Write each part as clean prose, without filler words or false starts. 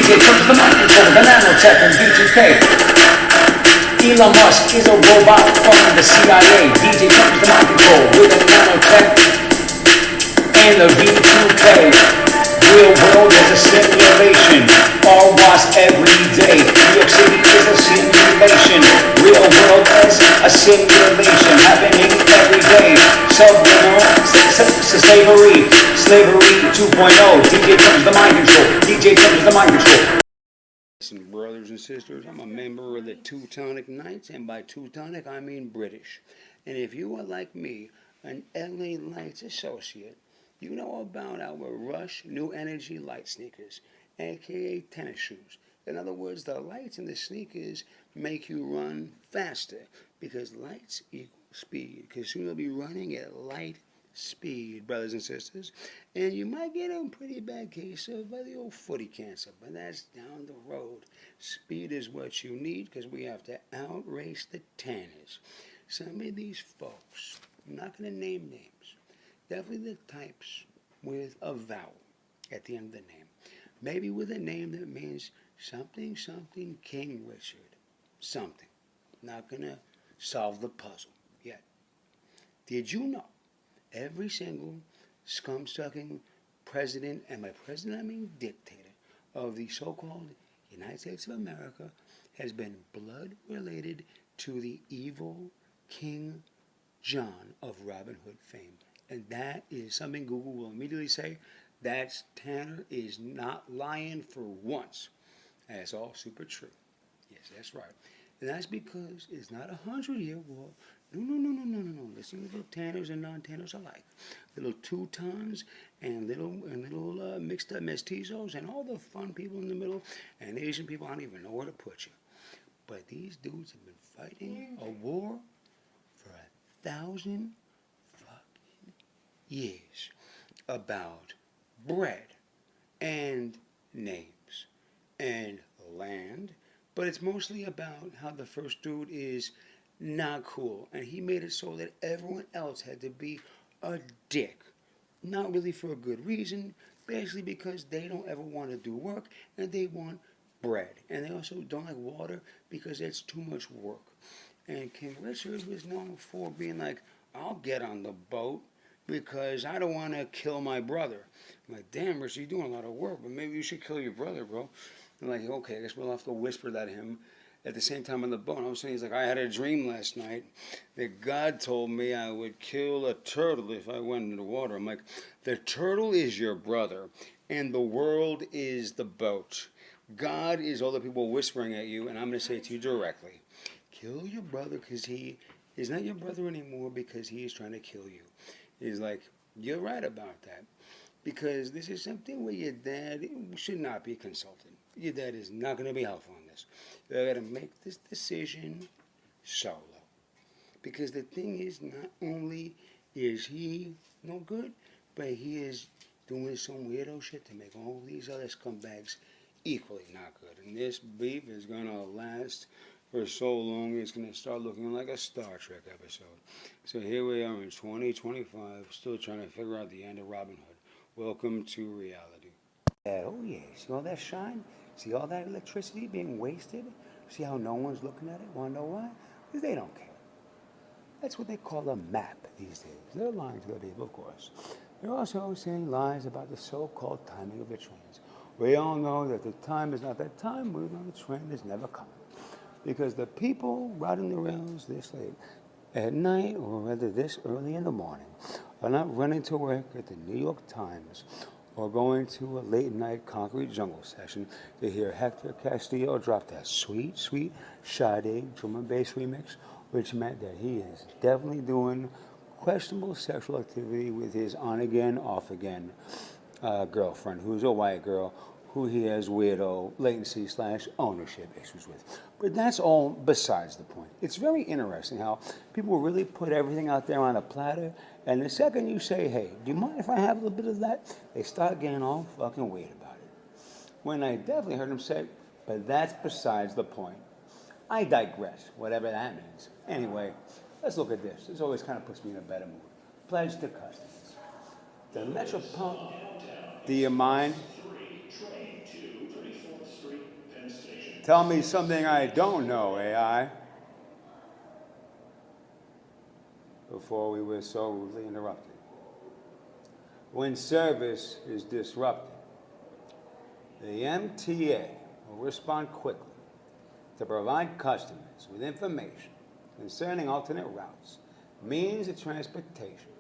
DJ turns the mind control, the nanotech and B2K. Elon Musk is a robot from the CIA. DJ turns the mind control with a nanotech and the V2K. Real world is a simulation. All watch every day. New York City is a simulation. Real world is a simulation happening every day. Slavery 2.0. DJ turns the mind control. DJ turns the mind control. Listen, brothers and sisters, I'm a member of the Teutonic Knights, and by Teutonic I mean British. And if you are like me, an LA Lights associate, you know about our Rush New Energy light sneakers, aka tennis shoes. In other words, the lights in the sneakers make you run faster, because lights equal speed, because soon you'll be running at light speed, brothers and sisters, and you might get a pretty bad case of the old footy cancer, but that's down the road. Speed is what you need, because we have to outrace the tanners. Some of these folks, I'm not going to name names, definitely the types with a vowel at the end of the name, maybe with a name that means something something King Richard, something. Not going to solve the puzzle yet. Did you know every single scum-sucking president, and by president I mean dictator, of the so-called United States of America has been blood related to the evil King John of Robin Hood fame? And that is something Google will immediately say, that's Tanner is not lying for once. And it's all super true. Yes, that's right. And that's because it's not 100-year war. No. Listen to little Tanners and non-Tanners alike. Little Teutons and little mixed up mestizos and all the fun people in the middle and Asian people. I don't even know where to put you. But these dudes have been fighting a war for 1,000 fucking years about bread and names and land. But it's mostly about how the first dude is not cool. And he made it so that everyone else had to be a dick. Not really for a good reason. Basically because they don't ever want to do work and they want bread. And they also don't like water because it's too much work. And King Richard was known for being like, I'll get on the boat because I don't want to kill my brother. I'm like, damn, Richard, you're doing a lot of work, but maybe you should kill your brother, bro. I'm like, okay, I guess we'll have to whisper that to him at the same time on the boat. I was saying, he's like, I had a dream last night that God told me I would kill a turtle if I went into the water. I'm like, the turtle is your brother, and the world is the boat. God is all the people whispering at you, and I'm going to say it to you directly. Kill your brother because he is not your brother anymore because he is trying to kill you. He's like, you're right about that. Because this is something where your dad should not be consulted. Your dad is not going to be helpful in this. You're going to make this decision solo. Because the thing is, not only is he no good, but he is doing some weirdo shit to make all these other scumbags equally not good. And this beef is going to last for so long, it's going to start looking like a Star Trek episode. So here we are in 2025, still trying to figure out the end of Robin Hood. Welcome to reality. Oh yeah, see all that shine? See all that electricity being wasted? See how no one's looking at it? Want to know why? Because they don't care. That's what they call a map these days. They're lying to the people, of course. They're also saying lies about the so-called timing of the trains. We all know that the time is not that time. We know the train is never coming. Because the people riding the rails this late at night, or rather this early in the morning, are not running to work at the New York Times or going to a late night concrete jungle session to hear Hector Castillo drop that sweet, sweet Sade drum and bass remix, which meant that he is definitely doing questionable sexual activity with his on-again, off-again girlfriend, who's a white girl, who he has weirdo latency / ownership issues with. But that's all besides the point. It's very interesting how people really put everything out there on a platter, and the second you say, hey, do you mind if I have a little bit of that? They start getting all fucking weird about it. When I definitely heard him say, but that's besides the point. I digress, whatever that means. Anyway, let's look at this. This always kind of puts me in a better mood. Pledge to customers. The Metropolitan. Do you mind? Tell me something I don't know, AI. Before we were so rudely interrupted. When service is disrupted, the MTA will respond quickly to provide customers with information concerning alternate routes, means of transportation,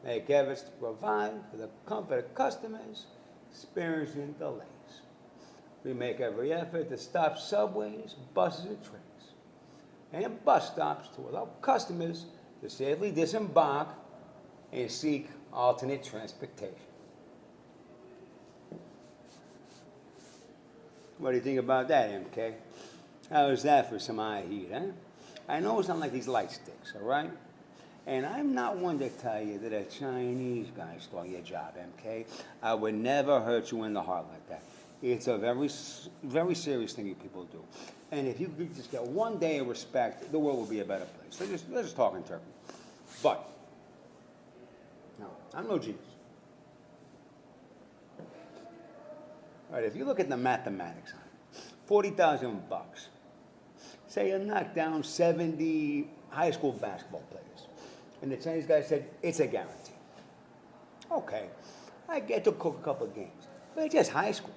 make efforts to provide for the comfort of customers experiencing delays. We make every effort to stop subways, buses, and trains, and bus stops to allow customers to safely disembark and seek alternate transportation. What do you think about that, MK? How's that for some eye heat, huh? I know it's not like these light sticks, all right? And I'm not one to tell you that a Chinese guy stole your job, MK. I would never hurt you in the heart like that. It's a very, very serious thing you people do. And if you could just get one day of respect, the world will be a better place. So let's just talk in Turkey. But, no, I'm no genius. All right, if you look at the mathematics on it, 40,000 bucks. Say you knock down 70 high school basketball players. And the Chinese guy said, it's a guarantee. Okay, I get to cook a couple of games, but it's just high school.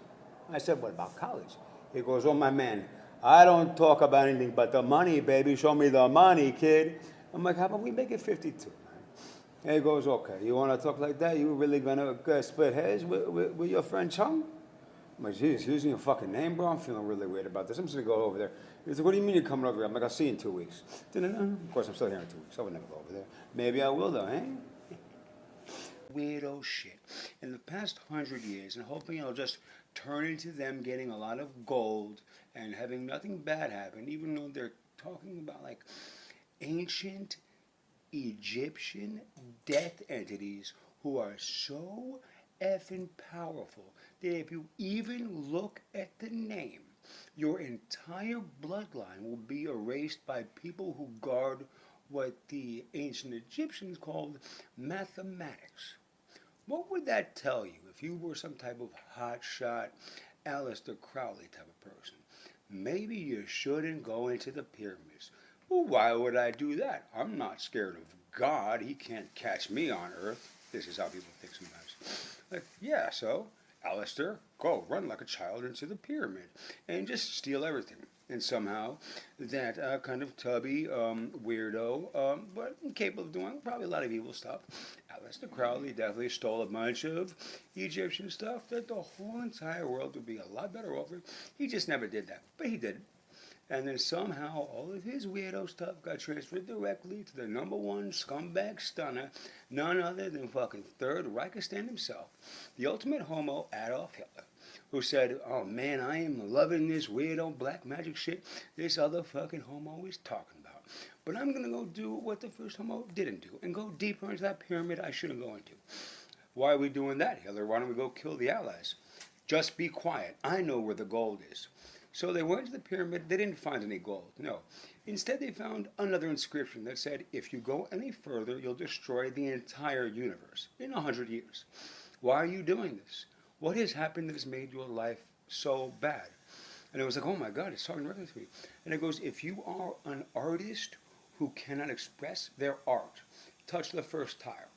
I said, what about college? He goes, oh, my man, I don't talk about anything but the money, baby. Show me the money, kid. I'm like, how about we make it 52, man? And he goes, okay, you want to talk like that? You really going to split heads with your friend Chung? I'm like, geez, using your fucking name, bro? I'm feeling really weird about this. I'm just going to go over there. He's like, what do you mean you're coming over here? I'm like, I'll see you in 2 weeks. Of course, I'm still here in 2 weeks. I would never go over there. Maybe I will, though, eh? Weirdo shit. In the past 100 years, and hoping it'll just turn into them getting a lot of gold and having nothing bad happen, even though they're talking about, like, ancient Egyptian death entities who are so effing powerful that if you even look at the name, your entire bloodline will be erased by people who guard what the ancient Egyptians called mathematics. What would that tell you if you were some type of hotshot Aleister Crowley type of person? Maybe you shouldn't go into the pyramids. Well, why would I do that? I'm not scared of God. He can't catch me on earth. This is how people think sometimes. Like, yeah, so, Aleister, go run like a child into the pyramid and just steal everything. And somehow, that kind of tubby weirdo, but capable of doing probably a lot of evil stuff, Aleister Crowley definitely stole a bunch of Egyptian stuff that the whole entire world would be a lot better off with. He just never did that, but he did. And then somehow all of his weirdo stuff got transferred directly to the #1 scumbag stunner, none other than fucking Third Reichsstand himself, the ultimate homo, Adolf Hitler, who said, oh man, I am loving this weirdo black magic shit this other fucking homo is talking about. But I'm going to go do what the first homo didn't do and go deeper into that pyramid I shouldn't go into. Why are we doing that, Hitler? Why don't we go kill the Allies? Just be quiet. I know where the gold is. So they went to the pyramid. They didn't find any gold. No. Instead, they found another inscription that said, if you go any further, you'll destroy the entire universe in 100 years. Why are you doing this? What has happened that has made your life so bad? And it was like, oh my God, it's talking directly to me. And it goes, if you are an artist who cannot express their art, touch the first tile.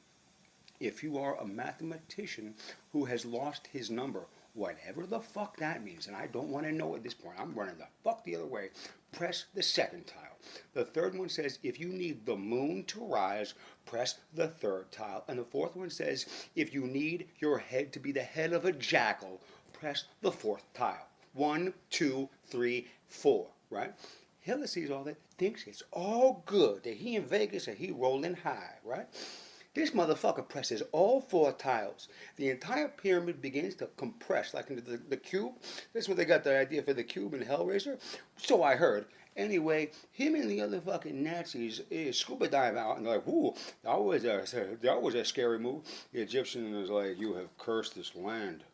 If you are a mathematician who has lost his number, whatever the fuck that means, and I don't want to know at this point, I'm running the fuck the other way, press the second tile. The third one says, if you need the moon to rise, press the third tile. And the fourth one says, if you need your head to be the head of a jackal, press the fourth tile. 1, 2, 3, 4, right? Hitler sees all that, thinks it's all good, that he in Vegas and he rolling high, right? This motherfucker presses all 4 tiles. The entire pyramid begins to compress, like into the cube. That's where they got the idea for the cube in Hellraiser. So I heard. Anyway, him and the other fucking Nazis scuba dive out, and they're like, "Ooh, that was a scary move." The Egyptian was like, "You have cursed this land.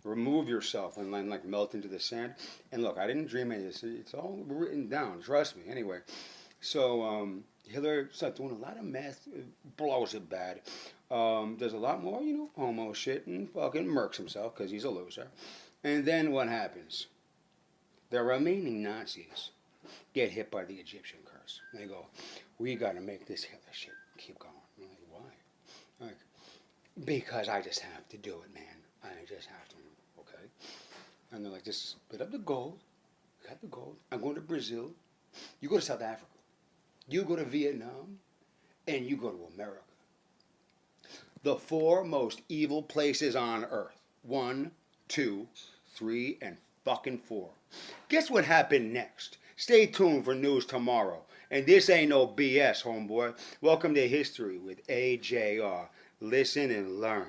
Remove yourself," and then like melt into the sand. And look, I didn't dream any of this. It's all written down. Trust me. Anyway, so Hitler started doing a lot of meth, blows it bad. Does a lot more, homo shit, and fucking murks himself because he's a loser. And then what happens? the remaining Nazis get hit by the Egyptian curse. They go, we got to make this Hitler shit keep going. I'm like, why? Like, because I just have to do it, man. I just have to. Okay? And they're like, just split up the gold. Got the gold. I'm going to Brazil. You go to South Africa. You go to Vietnam. And you go to America. The 4 most evil places on earth. 1, 2, 3, and fucking 4. Guess what happened next? Stay tuned for news tomorrow. And this ain't no BS, homeboy. Welcome to History with AJR. Listen and learn.